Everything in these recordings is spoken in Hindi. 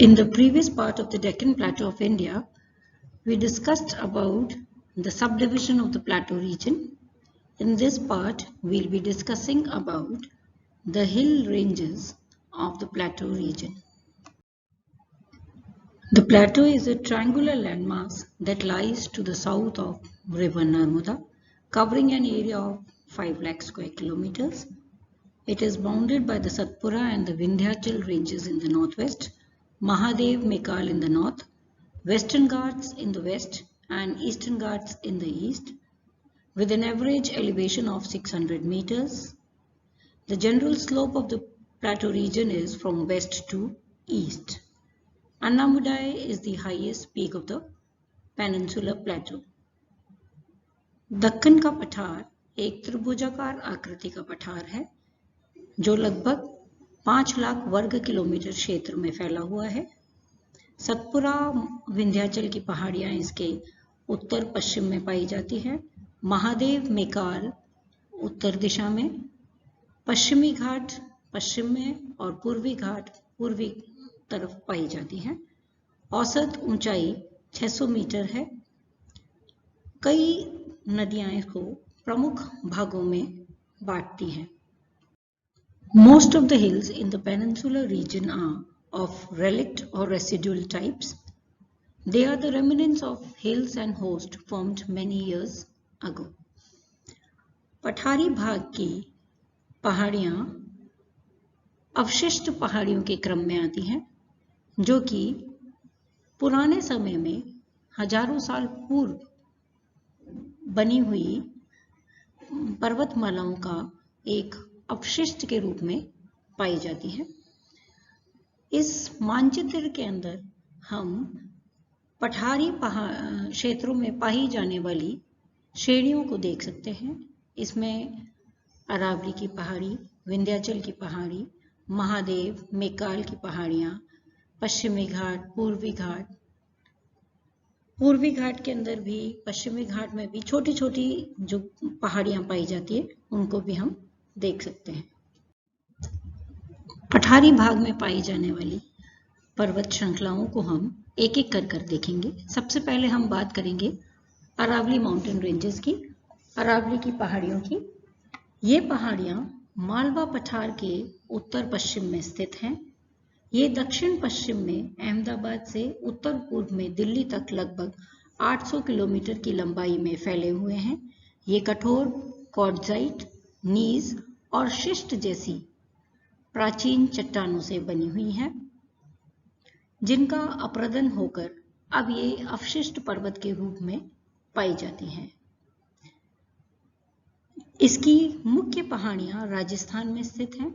In the previous part of the Deccan Plateau of India, we discussed about the subdivision of the plateau region. In this part, we'll be discussing about the hill ranges of the plateau region. The plateau is a triangular landmass that lies to the south of river Narmada, covering an area of 5 lakh square kilometers. It is bounded by the Satpura and the Vindhyachal ranges in the northwest, Mahadev Mekal in the north, Western Ghats in the west and Eastern Ghats in the east, with an average elevation of 600 meters. The general slope of the plateau region is from west to east. Annamudai is the highest peak of the peninsular plateau. Deccan का पठार एक त्रिभुजाकार आकृति का पठार है जो लगभग 5 लाख वर्ग किलोमीटर क्षेत्र में फैला हुआ है। सतपुरा विंध्याचल की पहाड़ियां इसके उत्तर पश्चिम में पाई जाती है। महादेव मेकाल उत्तर दिशा में, पश्चिमी घाट पश्चिम में और पूर्वी घाट पूर्वी तरफ पाई जाती है। औसत ऊंचाई 600 मीटर है। कई नदियां इसको प्रमुख भागों में बांटती हैं। Most of the hills in the peninsular region are of relict or residual types. They are the remnants of hills and host formed many years ago. पठारी भाग की पहाड़ियां अवशिष्ट पहाड़ियों के क्रम में आती हैं, जो कि पुराने समय में हजारों साल पूर्व बनी हुई पर्वतमालाओं का एक अवशिष्ट के रूप में पाई जाती है। इस मानचित्र के अंदर हम पठारी क्षेत्रों में पाई जाने वाली श्रेणियों को देख सकते हैं। इसमें अरावली की पहाड़ी, विंध्याचल की पहाड़ी, महादेव मेकाल की पहाड़ियां, पश्चिमी घाट, पूर्वी घाट। पूर्वी घाट के अंदर भी, पश्चिमी घाट में भी छोटी छोटी जो पहाड़ियां पाई जाती है उनको भी हम देख सकते हैं। पठारी भाग में पाई जाने वाली पर्वत श्रृंखलाओं को हम एक एक कर देखेंगे। सबसे पहले हम बात करेंगे अरावली माउंटेन रेंजेस की, अरावली की पहाड़ियों की। ये पहाड़ियां मालवा पठार के उत्तर पश्चिम में स्थित हैं। ये दक्षिण पश्चिम में अहमदाबाद से उत्तर पूर्व में दिल्ली तक लगभग 800 किलोमीटर की लंबाई में फैले हुए हैं। ये कठोर क्वार्ट्जाइट, नीज और शिस्ट जैसी प्राचीन चट्टानों से बनी हुई हैं, जिनका अपरदन होकर अब ये अवशिष्ट पर्वत के रूप में पाई जाती हैं। इसकी मुख्य पहाड़ियां राजस्थान में स्थित हैं।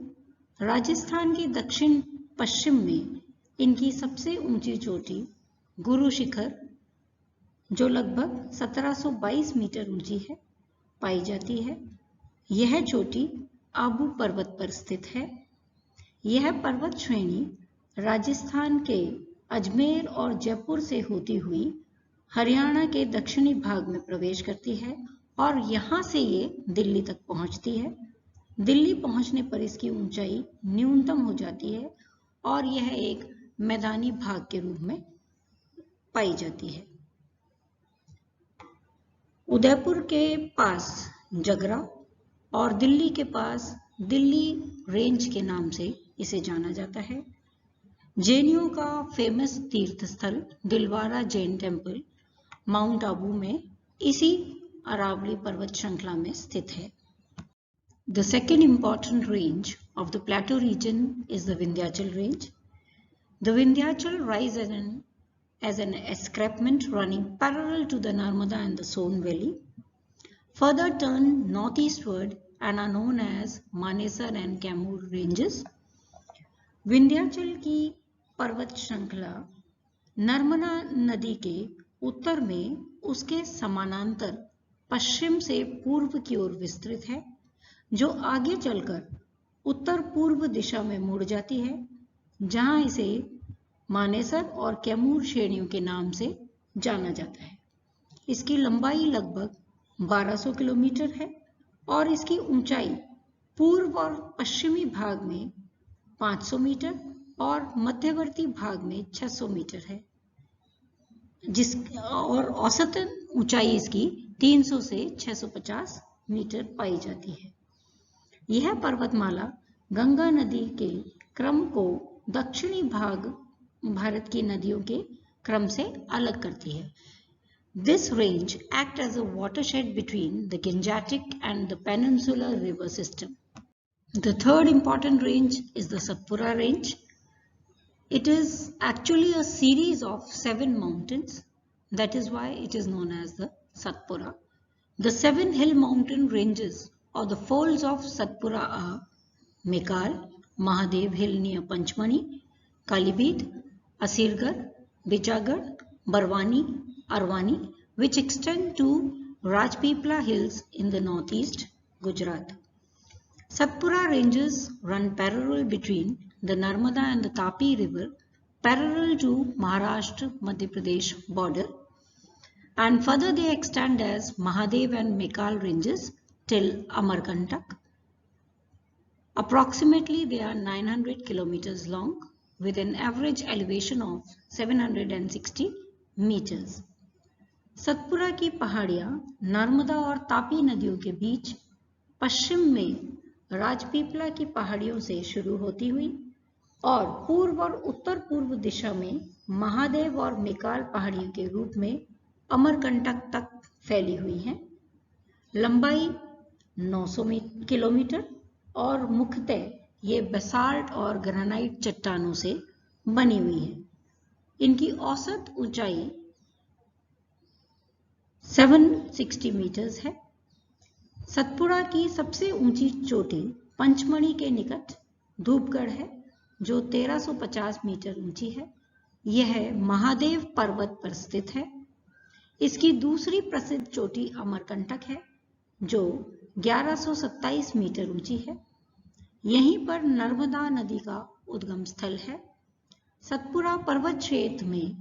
राजस्थान के दक्षिण पश्चिम में इनकी सबसे ऊंची चोटी गुरु शिखर, जो लगभग 1722 मीटर ऊंची है, पाई जाती है। यह चोटी आबू पर्वत पर स्थित है। यह पर्वत श्रेणी राजस्थान के अजमेर और जयपुर से होती हुई हरियाणा के दक्षिणी भाग में प्रवेश करती है और यहाँ से ये दिल्ली तक पहुँचती है। दिल्ली पहुँचने पर इसकी ऊंचाई न्यूनतम हो जाती है और यह एक मैदानी भाग के रूप में पाई जाती है। उदयपुर के पास जगरा और दिल्ली के पास दिल्ली रेंज के नाम से इसे जाना जाता है। जैनियों का फेमस तीर्थ स्थल दिलवारा जैन टेम्पल माउंट आबू में इसी अरावली पर्वत श्रृंखला में स्थित है। The second important range of the plateau region is the Vindhyachal range. The Vindhyachal rises as an escarpment running parallel to the Narmada and the Son valley. Further turn northeastward and are known as Manesar and Kaimur ranges. Vindhyachal की पर्वत श्रृंखला नर्मदा नदी के उत्तर में उसके समानांतर पश्चिम से पूर्व की ओर विस्तृत है, जो आगे चलकर उत्तर पूर्व दिशा में मुड़ जाती है, जहां इसे मानेसर और कैमूर श्रेणियों के नाम से जाना जाता है। इसकी लंबाई लगभग 1200 किलोमीटर है और इसकी ऊंचाई पूर्व और पश्चिमी भाग में 500 मीटर और मध्यवर्ती भाग में 600 मीटर है, और औसतन ऊंचाई इसकी 300 से 650 मीटर पाई जाती है। यह पर्वतमाला गंगा नदी के क्रम को दक्षिणी भाग भारत की नदियों के क्रम से अलग करती है। This range acts as a watershed between the Gangetic and the Peninsular river system. The third important range is the Satpura range. It is actually a series of 7 mountains. That is why it is known as the Satpura. The 7 hill mountain ranges or the folds of Satpura are Mekal, Mahadev Hill near Panchmani, Kalibit, Asirgarh, Bijagarh, Barwani, Arwani, which extend to Rajpipla Hills in the northeast Gujarat. Satpura ranges run parallel between the Narmada and the Tapi river, parallel to Maharashtra-Madhya Pradesh border, and further they extend as Mahadev and Mekal ranges till Amarkantak. Approximately they are 900 kilometers long with an average elevation of 760 meters. Satpura की पहाड़ियां नर्मदा और तापी नदियों के बीच पश्चिम में राजपीपला की पहाड़ियों से शुरू होती हुई और पूर्व और उत्तर पूर्व दिशा में महादेव और मेकाल पहाड़ियों के रूप में अमरकंटक तक फैली हुई है। लंबाई 900 किलोमीटर और मुख्यतः ये बेसाल्ट और ग्रेनाइट चट्टानों से बनी हुई है। इनकी औसत ऊंचाई 760 मीटर्स है। सतपुड़ा की सबसे ऊंची चोटी पंचमढ़ी के निकट धूपगढ़ है जो 1350 मीटर ऊंची है। यह महादेव पर्वत पर स्थित है। इसकी दूसरी प्रसिद्ध चोटी अमरकंटक है जो 1127 मीटर ऊंची है। यहीं पर नर्मदा नदी का उद्गम स्थल है। सतपुड़ा पर्वत क्षेत्र में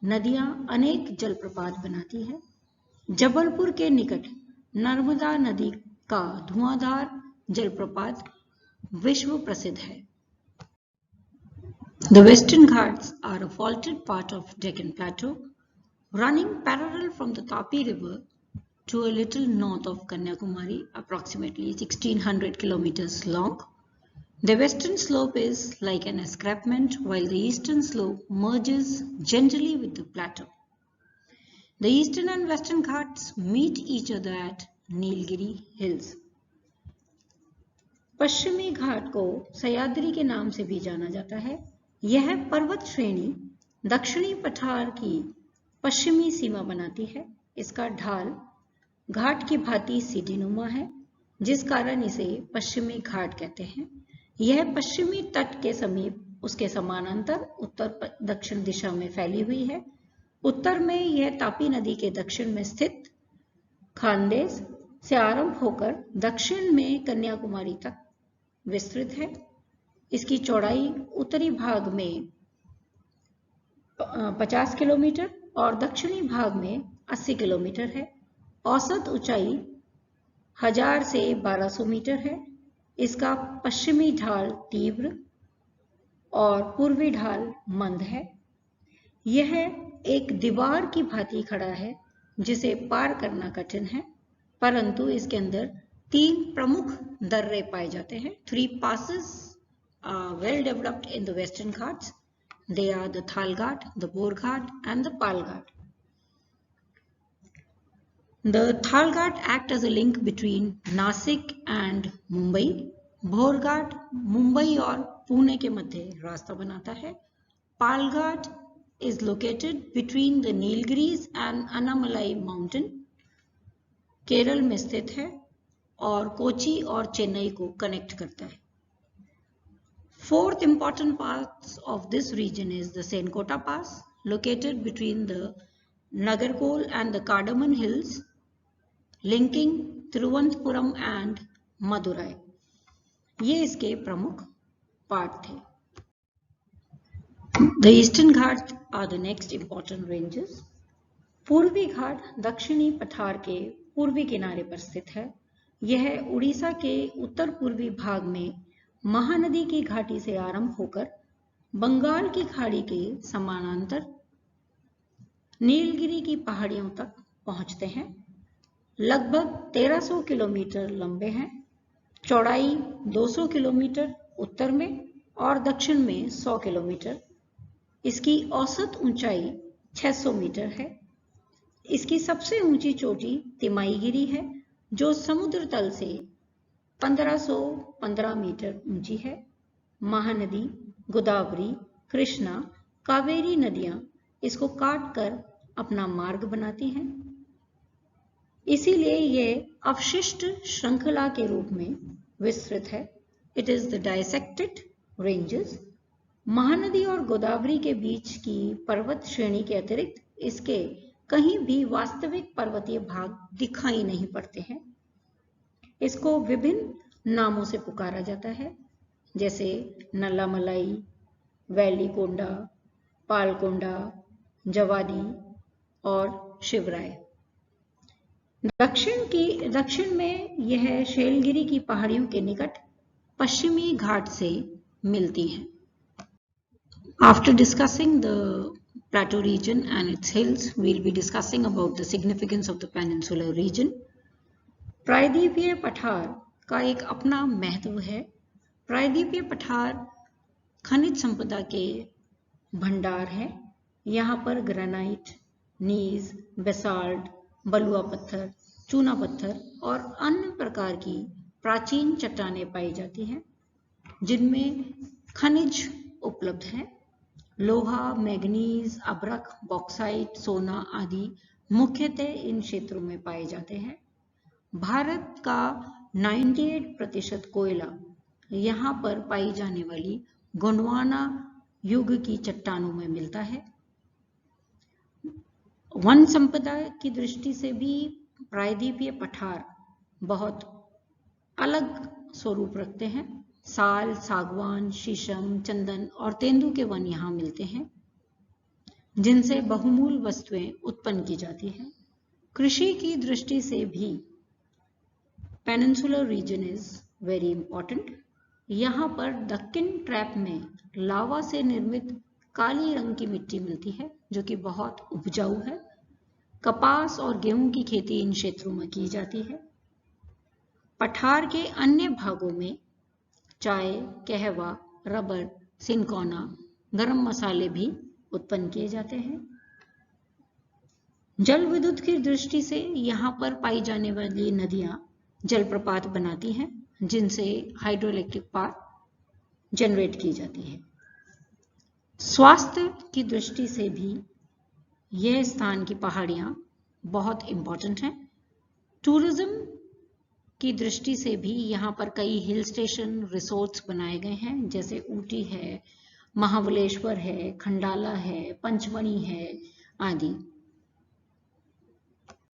नदियां अनेक जलप्रपात बनाती है। जबलपुर के निकट नर्मदा नदी का धुआंधार जलप्रपात विश्व प्रसिद्ध है। The Western Ghats are a faulted part of Deccan Plateau, running parallel from the Tapi River to a little north of Kanyakumari, approximately 1600 kilometers long. The western slope is like an escarpment, while the eastern slope merges gently with the plateau. The eastern and western Ghats meet each other at Nilgiri Hills. पश्चिमी घाट को सह्याद्री के नाम से भी जाना जाता है। यह पर्वत श्रेणी दक्षिणी पठार की पश्चिमी सीमा बनाती है। इसका ढाल घाट की भांति सीढ़ीनुमा है, जिस कारण इसे पश्चिमी घाट कहते हैं। यह पश्चिमी तट के समीप उसके समानांतर उत्तर दक्षिण दिशा में फैली हुई है। उत्तर में यह तापी नदी के दक्षिण में स्थित खानदेश से आरंभ होकर दक्षिण में कन्याकुमारी तक विस्तृत है। इसकी चौड़ाई उत्तरी भाग में 50 किलोमीटर और दक्षिणी भाग में 80 किलोमीटर है। औसत ऊंचाई 1000 से 1200 मीटर है। इसका पश्चिमी ढाल तीव्र और पूर्वी ढाल मंद है। यह एक दीवार की भांति खड़ा है जिसे पार करना कठिन है, परंतु इसके अंदर 3 प्रमुख दर्रे पाए जाते हैं। 3 passes are well developed in the Western Ghats. They are the Thal Ghat, the Bor Ghat and the Pal Ghat. The Thal Ghat act as a link between Nasik and Mumbai. Bor Ghat Mumbai और पुणे के मध्य रास्ता बनाता है। Pal Ghat is located between the Nilgiris and Annamalai mountain. Kerala में स्थित है और कोची और चेन्नई को कनेक्ट करता है। Fourth important parts of this region is the Senkota Pass, located between the Nagarkol and the Cardamom Hills, linking Thiruvananthapuram and Madurai. ये इसके प्रमुख पार्ट थे। The Eastern Ghats are the next important ranges. पूर्वी घाट दक्षिणी पठार के पूर्वी किनारे पर स्थित है। यह उड़ीसा के उत्तर पूर्वी भाग में महानदी की घाटी से आरंभ होकर बंगाल की खाड़ी के समानांतर नीलगिरी की पहाड़ियों तक पहुंचते हैं। लगभग 1300 किलोमीटर लंबे हैं। चौड़ाई 200 किलोमीटर उत्तर में और दक्षिण में 100 किलोमीटर। इसकी औसत ऊंचाई 600 मीटर है। इसकी सबसे ऊंची चोटी तिमाईगिरी है, जो समुद्र तल से 1515 मीटर ऊंची है। महानदी गोदावरी, कृष्णा, कावेरी नदियां इसको काट कर अपना मार्ग बनाती हैं। इसीलिए यह अवशिष्ट श्रृंखला के रूप में विस्तृत है। It is the dissected ranges. Mahanadi और गोदावरी के बीच की पर्वत श्रेणी के अतिरिक्त इसके कहीं भी वास्तविक पर्वतीय भाग दिखाई नहीं पड़ते हैं। इसको विभिन्न नामों से पुकारा जाता है, जैसे नल्लामलाई, वैलीकोंडा, पालकोंडा, जवादी और शिवराय। दक्षिण में यह शैलगिरी की पहाड़ियों के निकट पश्चिमी घाट से मिलती हैं। After discussing the plateau region and its hills, we'll be discussing about the significance of the peninsular region. प्रायद्वीपीय पठार का एक अपना महत्व है। प्रायद्वीपीय पठार खनिज संपदा के भंडार है। यहाँ पर ग्रेनाइट, नीज, बेसाल्ट, बलुआ पत्थर, चूना पत्थर और अन्य प्रकार की प्राचीन चट्टानें पाई जाती हैं, जिनमें खनिज उपलब्ध है। लोहा, मैग्नीज, अभ्रक, बॉक्साइट, सोना आदि मुख्यतः इन क्षेत्रों में पाए जाते हैं। भारत का 98% कोयला यहाँ पर पाई जाने वाली गोंडवाना युग की चट्टानों में मिलता है। वन संपदा की दृष्टि से भी प्रायद्वीपीय पठार बहुत अलग स्वरूप रखते हैं। साल, सागवान, शीशम, चंदन और तेंदू के वन यहाँ मिलते हैं, जिनसे बहुमूल्य वस्तुएं उत्पन्न की जाती हैं। कृषि की दृष्टि से भी peninsular reason is very important. यहाँ पर दक्कन ट्रैप में लावा से निर्मित काली रंग की मिट्टी मिलती है, जो कि बहुत उपजाऊ है। कपास और गेहूं की खेती इन क्षेत्रों में की जाती है। पठार के अन्य भागों में चाय, कहवा, रबर, सिनकोना, गरम मसाले भी उत्पन्न किए जाते हैं। जल विद्युत की दृष्टि से यहाँ पर पाई जाने वाली नदियां जलप्रपात बनाती हैं, जिनसे हाइड्रो इलेक्ट्रिक पावर जनरेट की जाती है। स्वास्थ्य की दृष्टि से भी यह स्थान की पहाड़ियां बहुत इंपॉर्टेंट हैं। टूरिज्म की दृष्टि से भी यहाँ पर कई हिल स्टेशन, रिसोर्ट्स बनाए गए हैं, जैसे ऊटी है, महाबलेश्वर है, खंडाला है, पंचमढ़ी है आदि।